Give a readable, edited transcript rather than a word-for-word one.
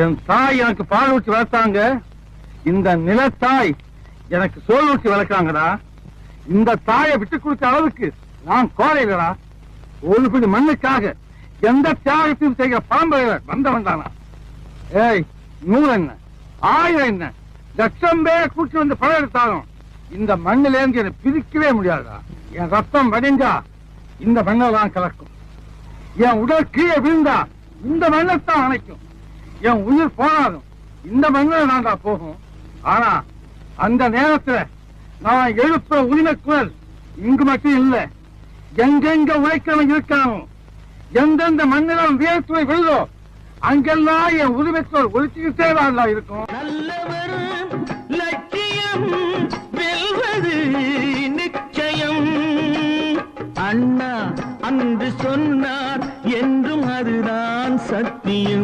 என் தாய் எனக்கு பால் ஊற்றி வளர்த்தாங்க. இந்த நிலத்தாய் எனக்கு சோல் ஊற்றி வளர்க்காங்கடா. இந்த தாயை விட்டு கொடுத்த அளவுக்கு நான் கோரையிலடா. ஒரு பிடி மண்ணுக்காக எந்த தியாகத்தையும் செய்கிற பாம்பையில வந்தவன் தானா? ஏய், 100 என்ன 1000 என்ன லட்சம் பேர் கூட்டி வந்து படம் எடுத்தாலும் இந்த மண்ணிலேருந்து என்னை பிரிக்கவே முடியாதுடா. என் ரத்தம் வடிஞ்சா இந்த மண்ணில் தான் கலக்கும். என் உடல் கீழே விழுந்தா இந்த மண்ணைத்தான் அணைக்கும். என் உயிர் போனாலும் இந்த மண்ணில் நான் தான் போகும். ஆனா அந்த நேரத்துல நான் எழுப்புற உரிமை குரல் இங்கு மட்டும் இல்ல, எங்கெங்க உழைக்கிறவன் இருக்கானோ, எந்தெந்த மண்ணிலும் வியர்த்துவை விழுதோ அங்கெல்லாம் என் உரிமை குரல் ஒழிச்சுக்கிட்டே தான் இருக்கும். நல்லவர் லட்சியம் வெல்வது நிச்சயம். அண்ணா அன்று சொன்னார் என்றும் அதுதான் சத்தியம்.